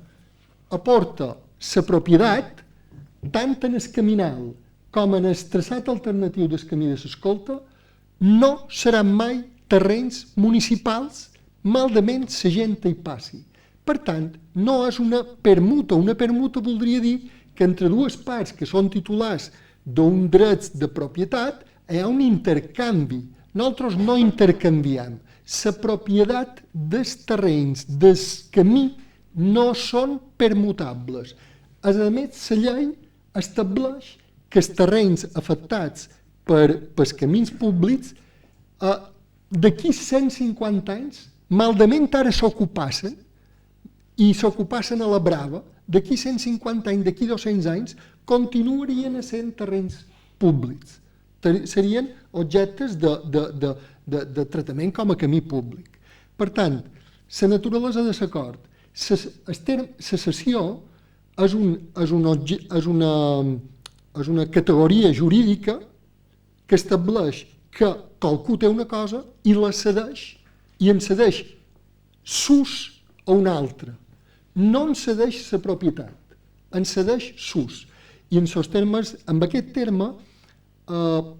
aporta la propietat, tant en el caminal com en el traçat alternatiu del camí de l'escolta, no seran mai terrenys municipals, malament la gent hi passi. Per tant, no és una permuta. Una permuta voldria dir que entre dues parts que són titulars d'un dret de propietat hi ha un intercanvi. Nosaltres no intercanviem. La propietat dels terrenys del camí no són permutables. A més, la llei estableix que els terrenys afectats pels camins públics d'aquí 150 anys, malament ara s'ocupassen, i s'ocupassen a la brava, d'aquí 150 anys, d'aquí 200 anys, continuarien sent terrenys públics. Serien objectes de tractament com a camí públic. Per tant, la naturalesa de l'acord, la cessió és una categoria jurídica que estableix que qualcú té una cosa i la cedeix, i en cedeix s'ús a un altre. No en cedeix la propietat, en cedeix s'ús. I en aquest terme,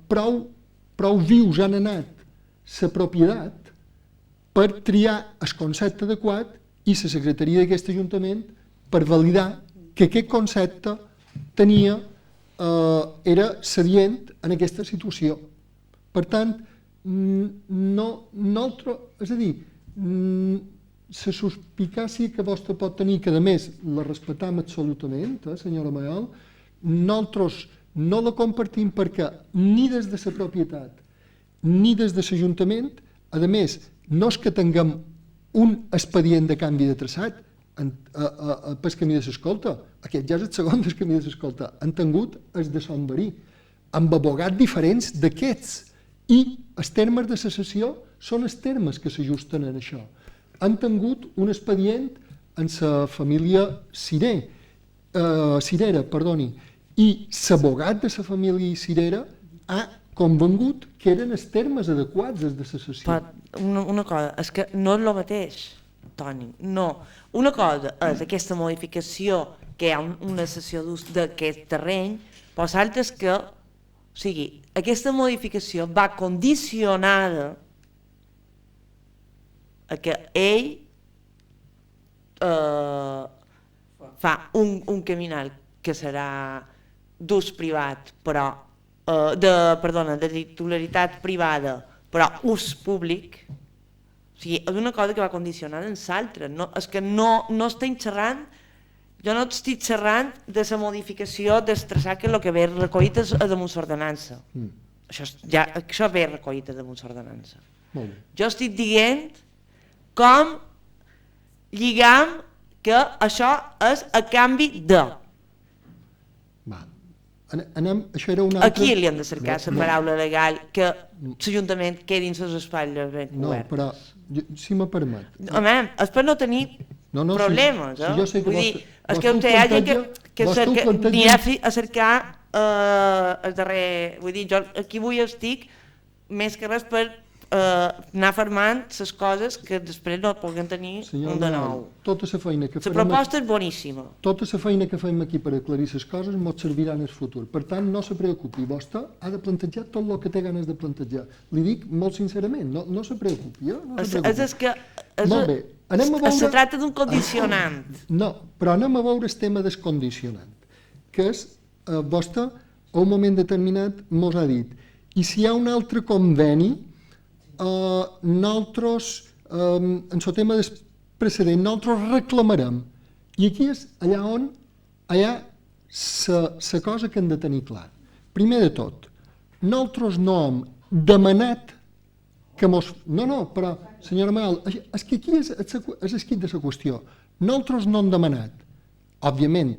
prou vius han anat la propietat per triar el concepte adequat i la secretaria d'aquest Ajuntament per validar que aquest concepte era sedient en aquesta situació. Per tant, és a dir, la suspicàcia que vostè pot tenir, que a més la respectam absolutament, senyora Mayol, nosaltres no la compartim perquè ni des de la propietat ni des de l'Ajuntament, a més, no és que tinguem un expedient de canvi de traçat pel camí de l'escolta, aquest ja és el segon del camí de l'escolta, han tingut el de Sant Verí, amb abogats diferents d'aquests, i els termes de cessació són els termes que s'ajusten a això. Han tingut un expedient en la família Cirera, i l'abogat de la família Cirera ha convengut que eren els termes adequats de cessació. Una cosa, és que no és el mateix, Toni, no. Una cosa és aquesta modificació, que hi ha una cessió d'ús d'aquest terreny, però l'altra és que, o sigui, aquesta modificació va condicionada a que ell fa un caminal que serà d'ús privat, però de titularitat privada, però ús públic. O sigui, és una cosa que va condicionada en l'altra. És que no estem xerrant, jo no estic xerrant de la modificació del traçat, que és el que ve recollit a damunt l'ordenança. Això ve recollit a damunt l'ordenança. Jo estic dient com lligam que això és a canvi de. això era un altre... Aquí li hem de cercar la paraula legal que l'Ajuntament quedi dins les espatlles ben cobertes. No, però, si me permet... Home, és per no tenir problemes, si jo sé que vull dir, és vostè que hi ha gent que anirà a cercar el darrer... Vull dir, jo aquí avui estic més que res per anar formant les coses que després no puguen tenir un de nou. Tota la feina que farem... La proposta és boníssima. Tota la feina que fem aquí per aclarir les coses ens servirà en el futur. Per tant, no se preocupi. Vostè ha de plantejar tot el que té ganes de plantejar. Li dic molt sincerament, no se preocupi. No se preocupi. Molt bé. Se tracta d'un condicionant. No, però anem a veure el tema del condicionant, que és, vostè, a un moment determinat, mos ha dit, i si hi ha un altre conveni, nosaltres, en el tema del precedent, nosaltres reclamarem. I aquí és allà on hi ha la cosa que hem de tenir clar. Primer de tot, nosaltres no hem demanat que mos... No, però, senyora Mal, és que aquí és el quid de la qüestió. Nosaltres no hem demanat, òbviament,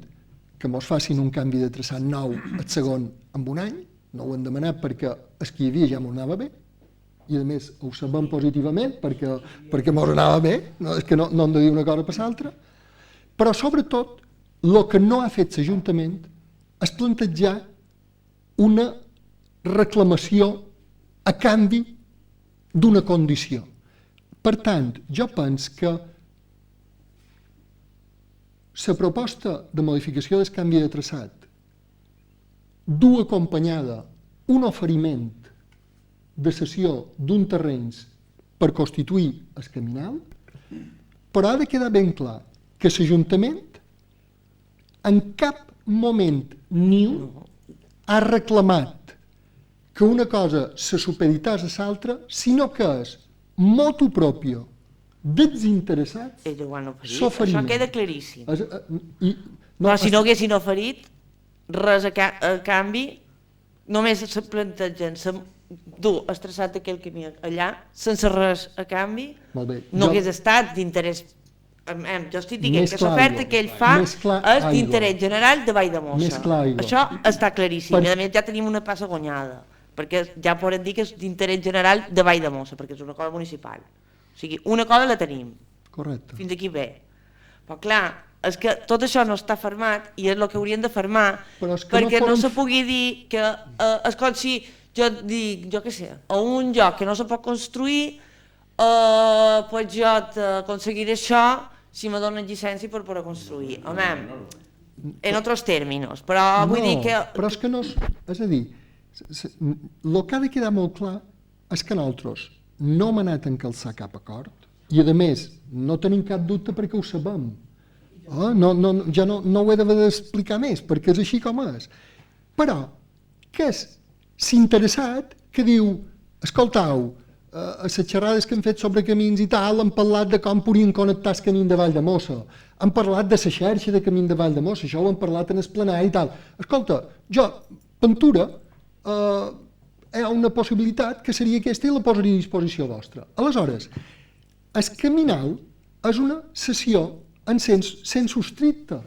que mos facin un canvi de traçat nou el segon en un any, no ho hem demanat perquè el que hi havia ja m'ho anava bé, i a més ho sabem positivament perquè mos anava bé, és que no hem de dir una cosa per l'altra, però sobretot el que no ha fet l'Ajuntament és plantejar una reclamació a canvi d'una condició. Per tant, jo penso que la proposta de modificació del canvi de traçat du acompanyada un oferiment de cessió d'un terreny per constituir el caminal, però ha de quedar ben clar que l'Ajuntament en cap moment ni ha reclamat que una cosa se supeditàs a l'altra, sinó que és motu propio dels interessats s'oferiment. Això queda claríssim. Però si no haguessin oferit res a canvi, només se plantegen dur el traçat d'aquell camí allà, sense res a canvi, no hagués estat d'interès. Jo estic dient que l'oferta que ell fa és d'interès general de Valldemossa. Això està claríssim. I a més ja tenim una passa guanyada, perquè ja podem dir que és d'interès general de Valldemossa, perquè és una cosa municipal. O sigui, una cosa la tenim. Correcte. Fins aquí bé. Però clar, és que tot això no està fermat i és el que haurien de fermar, perquè no se pugui dir que és com si jo dic, jo què sé, a un lloc que no se pot construir, doncs jo t'aconseguiré això si me donen llicència per poder construir. Home, en altres términos, però vull dir que... Però és que no... És a dir, el que ha de quedar molt clar és que nosaltres no hem anat a encalçar cap acord i, a més, no tenim cap dubte perquè ho sabem. Ja no ho he d'explicar més, perquè és així com és. Però, què és l'interessat que diu, escoltau, a les xerrades que hem fet sobre camins i tal, hem parlat de com podien connectar el camí de Valldemossa, hem parlat de la xarxa de camí de Valldemossa, això ho hem parlat en el plenari i tal. Escolta, jo, Ventura, hi ha una possibilitat que seria aquesta i la posaria a disposició vostra. Aleshores, el caminal és una cessió en sens estricte.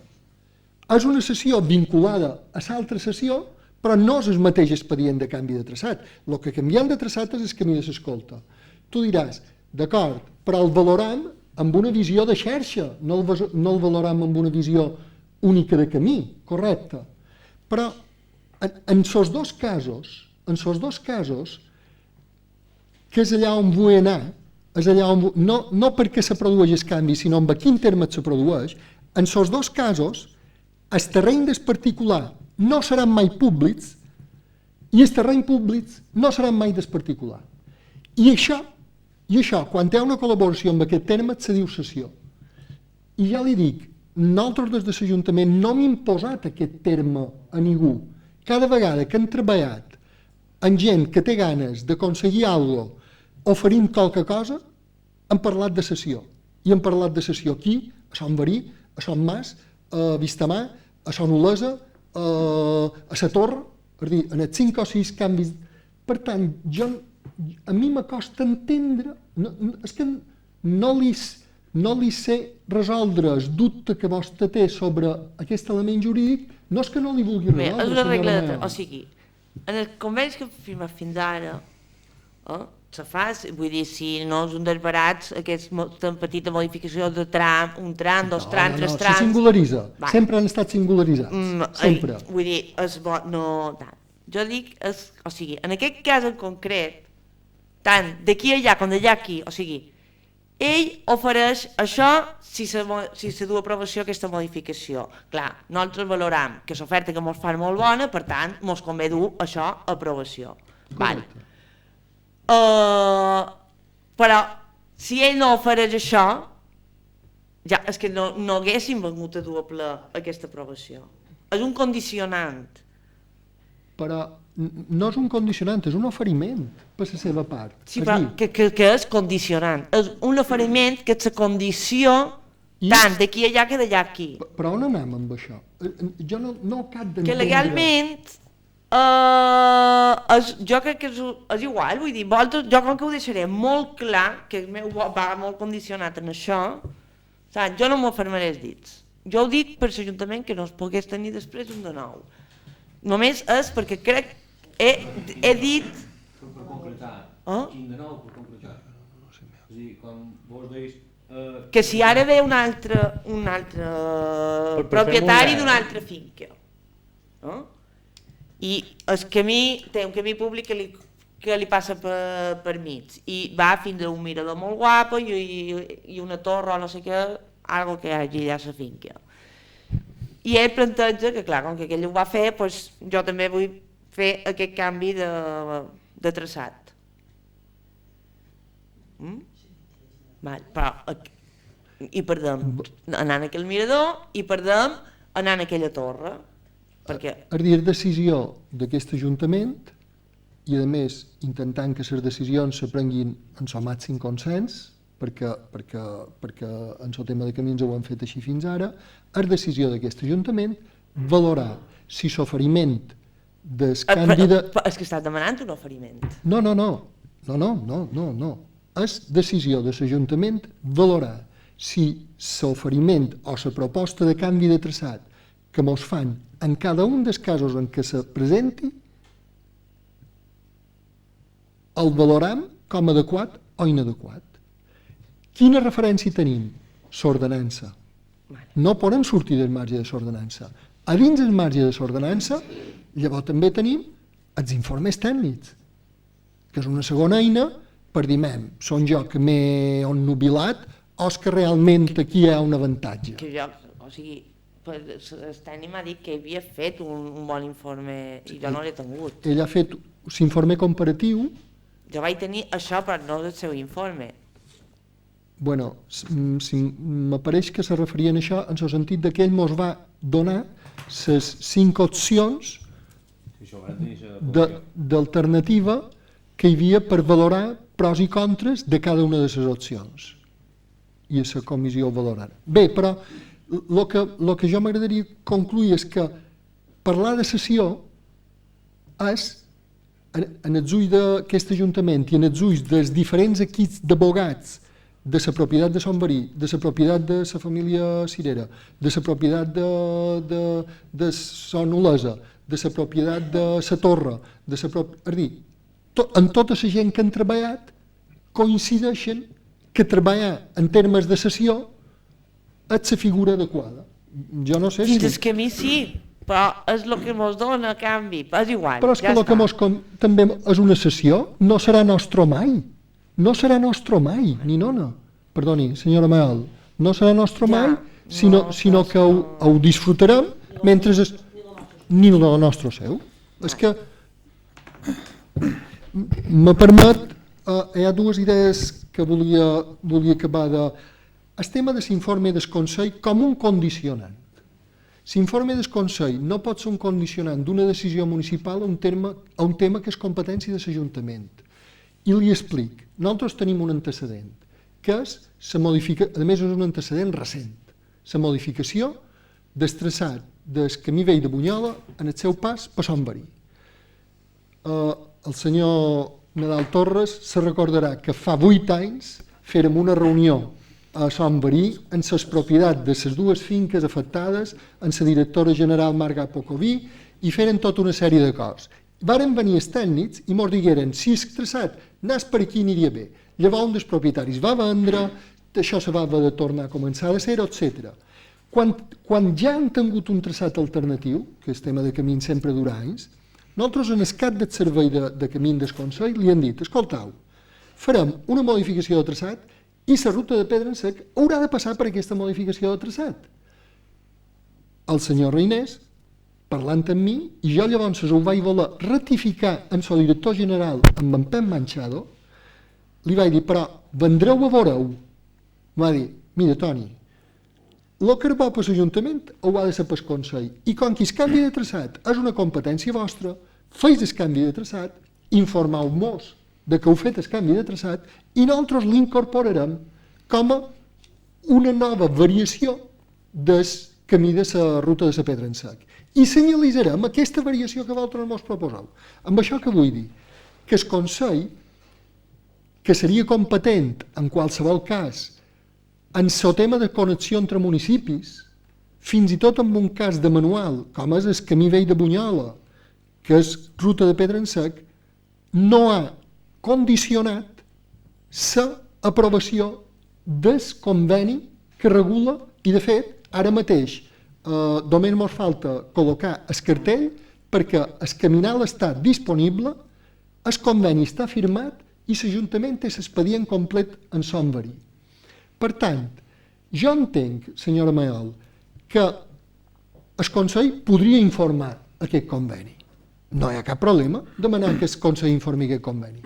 És una cessió vinculada a l'altra cessió, però no és el mateix expedient de canvi de traçat. El que canviem de traçat és el camí de l'escolta. Tu diràs, d'acord, però el valorem amb una visió de xarxa, no el valorem amb una visió única de camí, correcte. Però en els dos casos, que és allà on vull anar, no perquè se produeix el canvi, sinó en quin terme se produeix, en els dos casos, el terreny del particular no seran mai públics i els terrenys públics no seran mai del particular. I això, quan hi ha una col·laboració amb aquest terme, se diu cessió. I ja li dic, nosaltres des de l'Ajuntament no hem imposat aquest terme a ningú. Cada vegada que hem treballat amb gent que té ganes d'aconseguir alguna cosa oferint qualque cosa, hem parlat de cessió. I hem parlat de cessió aquí, a Sant Verí, a Sant Mas, a Vistamar, a Sant Olesa, a la Torre, és a dir, en els 5 o 6 canvis. Per tant, a mi m'acosta entendre, és que no no li sé resoldre el dubte que vostè té sobre aquest element jurídic, no és que no li vulgui Bé, és resoldre, una regla senyora Mel. o sigui, en els convenis que hem firmat fins ara, se fa, vull dir, si no és un desbarat, aquesta petita modificació de tram, un tram, dos trams, tres Se trams... singularitza, Va. sempre han estat singularitzats, sempre. Vull dir, és bo, no tant. Jo dic, o sigui, en aquest cas en concret, tant d'aquí allà com d'allà aquí, o sigui, ell ofereix això si se du a aprovació aquesta modificació. Clar, nosaltres valoram que l'oferta que ens fan molt bona, per tant, ens convé dur això a aprovació. Vale. Però, si ell no ofereix això, ja és que no haguéssim vengut a dur a ple aquesta aprovació. És un condicionant. Però no és un condicionant, és un oferiment per la seva part. Sí, però que és condicionant. És un oferiment que és la condició tant d'aquí allà que d'allà aquí. Però on anem amb això? Jo no cap d'entendre... Que legalment jo crec que és igual, vull dir, jo com que ho deixaré molt clar, que el meu vot va molt condicionat en això, saps? Jo no m'afermaré els dits. Jo ho dic per l'Ajuntament que no es pogués tenir després un de nou. Només és perquè crec he dit... Per concretar, quin de nou per concretar? És a dir, quan vos deis... Que si ara ve un altre propietari d'una altra finca, no? I el camí, té un camí públic que li passa per mig, i va fins a un mirador molt guapo i una torre o no sé què, algo que hi hagi allà a la finca. I ell planteja que, clar, com que ell ho va fer, doncs jo també vull fer aquest canvi de traçat. Però, i perdem anant a aquell mirador i perdem anant a aquella torre. Perquè... És dir, decisió d'aquest Ajuntament i, a més, intentant que les decisions se prenguin en el màxim consens, perquè en el tema de camins ho han fet així fins ara, és decisió d'aquest Ajuntament valorar si l'oferiment del canvi de... És que estàs demanant un oferiment. No. És decisió de l'Ajuntament valorar si l'oferiment o la proposta de canvi de traçat que mos fan en cada un dels casos en què se presenti el valoram com adequat o inadequat. Quina referència tenim? L'ordenança. No podem sortir del marge de l'ordenança. A dins del marge de l'ordenança, llavors també tenim els informes tècnics, que és una segona eina per dir, són jo que m'he ennubilat o és que realment aquí hi ha un avantatge. Que jo, o sigui, el tècnic m'ha dit que havia fet un bon informe i jo no l'he tingut. Ell ha fet l'informe comparatiu. Jo vaig tenir això, però no el seu informe. Bueno, m'apareix que se referien a això en el sentit que ell ens va donar les 5 opcions d'alternativa que hi havia per valorar pros i contres de cada una de les opcions. I a la comissió ho valorarà. Bé, però el que jo m'agradaria concluir és que parlar de cessió és, en els ulls d'aquest Ajuntament i en els ulls dels diferents equips d'abogats de la propietat de Son Verí, de la propietat de la família Cirera, de la propietat de Son Olesa, de la propietat de la Torre, és a dir, en tota la gent que han treballat coincideixen que treballar en termes de cessió és la figura adequada. Jo no sé si... Dins el camí sí, però és el que ens dona a canvi, és igual. Però és que el que també és una cessió, no serà nostre mai. No serà nostre mai, ni nona. Perdoni, senyora Mael, no serà nostre mai, sinó que ho disfrutarem mentre ni el nostre seu. És que me permet, hi ha dues idees que volia acabar de... El tema de l'informe del Consell com un condicionant. L'informe del Consell no pot ser un condicionant d'una decisió municipal a un tema que és competència de l'Ajuntament. I li explic. Nosaltres tenim un antecedent, que és a més és un antecedent recent, la modificació del traçat del camí vell de Bunyola en el seu pas per Son Verí. El senyor Nadal Torres se recordarà que fa 8 anys fèrem una reunió a Sant Verí, en les propietats de les dues finques afectades, en la directora general Marga Pocoví, i feren tota una sèrie de coses. Varen venir els tècnics i ens digueren si el traçat anés per aquí aniria bé. Llavors un dels propietaris va vendre, això se va haver de tornar a començar a ser, etc. Quan ja han tingut un traçat alternatiu, que el tema de camins sempre dura anys, nosaltres en el cap del servei de camí del Consell li han dit, escoltau, farem una modificació de traçat i la ruta de Pedra en Sec haurà de passar per aquesta modificació de traçat. El senyor Reinés, parlant amb mi, i jo llavors ho vaig voler ratificar amb el director general, amb en Pep Manchado, li vaig dir, però vendreu a veure-ho? Va dir, mira, Toni, el que va per l'Ajuntament ho ha de ser pel Consell, i com que el canvi de traçat és una competència vostra, feis el canvi de traçat, informeu-nos de que heu fet el canvi de traçat i nosaltres l'incorporarem com a una nova variació del camí de la ruta de la Pedra en Sec. I senyalitzarem aquesta variació que vosaltres ens proposeu. Amb això que vull dir? Que el Consell, que seria competent en qualsevol cas en el tema de connexió entre municipis, fins i tot en un cas de manual, com és el camí vell de Bunyola, que és ruta de Pedra en Sec, no ha condicionat l'aprovació del conveni que regula, i de fet, ara mateix, només ens falta col·locar el cartell perquè el caminal està disponible, el conveni està firmat i l'Ajuntament té l'expedient complet en Sant Verí. Per tant, jo entenc, senyora Mayol, que el Consell podria informar aquest conveni. No hi ha cap problema demanar que el Consell informi aquest conveni.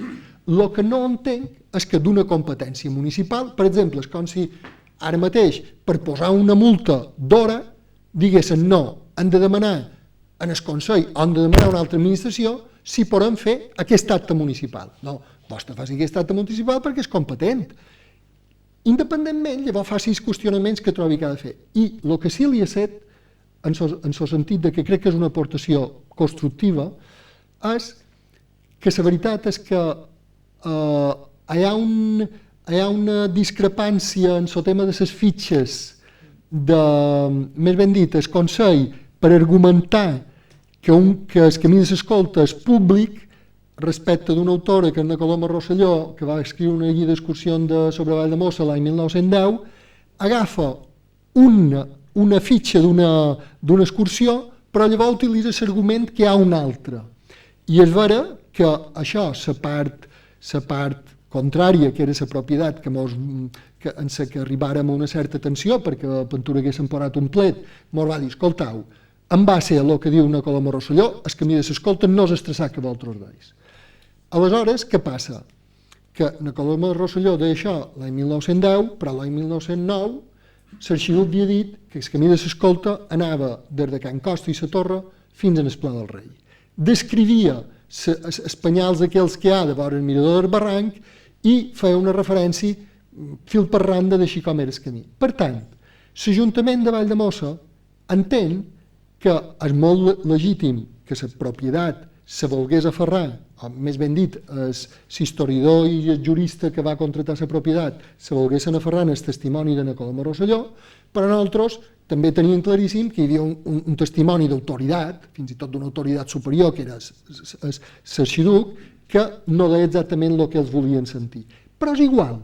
El que no entenc és que d'una competència municipal, per exemple, és com si ara mateix, per posar una multa d'hora, diguessin no, han de demanar en el Consell o han de demanar a una altra administració si podem fer aquest acte municipal. No, vostè faci aquest acte municipal perquè és competent. Independentment, llavors faci els qüestionaments que trobi que ha de fer. I el que sí li he fet, en el sentit que crec que és una aportació constructiva, és que la veritat és que hi ha una discrepància en el tema de les fitxes, més ben dit, el Consell, per argumentar que el camí de l'escolta és públic, respecte d'una autora, que és la Coloma Rosselló, que va escriure una guia d'excursions sobre Vall de Mossa l'any 1910, agafa una fitxa d'una excursió, però llavors utilitza l'argument que hi ha una altra. I és vera que això, la part contrària, que era la propietat, en la que arribàrem a una certa tensió, perquè a Ventura haguéssim posat un plet, ens va dir, escoltau, en base a el que diu una Coloma Rosselló, el camí de l'escolta no és estressat que vosaltres deis. Aleshores, què passa? Que la Coloma Rosselló deia això l'any 1910, però l'any 1909 l'arxiduc havia dit que el camí de l'escolta anava des de Can Costa i la Torre fins a l'Esplà del Rei. Descrivia els penyals aquells que hi ha de vora el mirador del barranc i feia una referència fil per randa d'així com era el camí. Per tant, l'Ajuntament de Vall de Mossa entén que és molt legítim que la propietat se volgués aferrar, o més ben dit, l'historiador i el jurista que va contractar la propietat se volguessin aferrar en el testimoni de la Coloma Rosselló, però nosaltres també teníem claríssim que hi havia un testimoni d'autoritat, fins i tot d'una autoritat superior, que era l'arxiduc, que no deia exactament el que els volien sentir. Però és igual,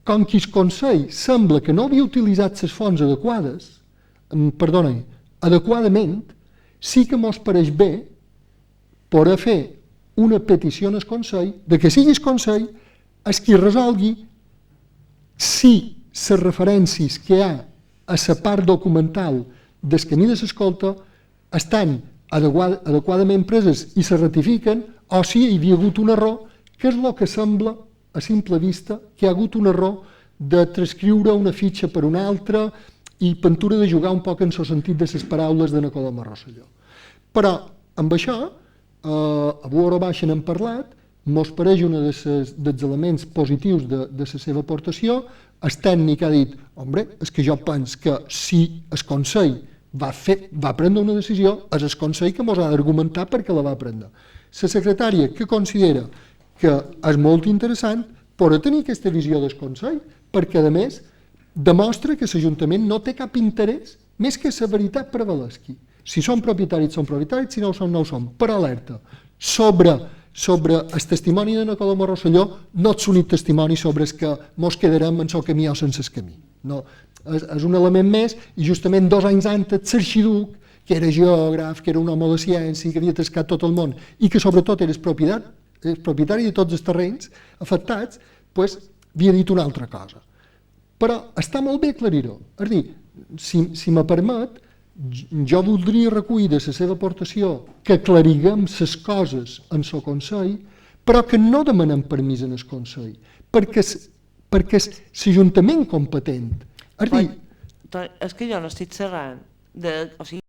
com que el Consell sembla que no havia utilitzat les fonts adequadament, sí que mos pareix bé poder fer una petició al Consell de que sigui el Consell el qui resolgui si les referències que hi ha a la part documental del camí de l'escolta estan adequadament preses i se ratifiquen o si hi havia hagut un error, que és el que sembla a simple vista que hi ha hagut un error de transcriure una fitxa per una altra i Ventura de jugar un poc en el sentit de les paraules de la Coloma Rosselló. Però amb això, a vora baixa n'hem parlat, mos pareix un dels elements positius de la seva aportació. El tècnic ha dit, home, és que jo penso que si el Consell va prendre una decisió, és el Consell que mos ha d'argumentar perquè la va prendre. La secretària, que considera que és molt interessant, poder tenir aquesta visió del Consell, perquè a més demostra que l'Ajuntament no té cap interès més que la veritat prevalesqui. Si són propietaris, són propietaris, si no ho són, no ho són. Però alerta, sobre el testimoni de Nicolau Rosselló no és l'únic testimoni sobre el que mos quedarem en el camí o sense el camí. No, és un element més, i justament 2 anys antes l'arxiduc, que era geògraf, que era un home de ciència, que havia tascat tot el món i que sobretot era el propietari de tots els terrenys afectats, havia dit una altra cosa. Però està molt bé aclarir-ho. És a dir, si me permet, jo voldria recollir de la seva aportació que aclariguem les coses en el Consell, però que no demanem permís en el Consell, perquè l'Ajuntament competent. És a dir, és que jo no estic xerrant o sigui,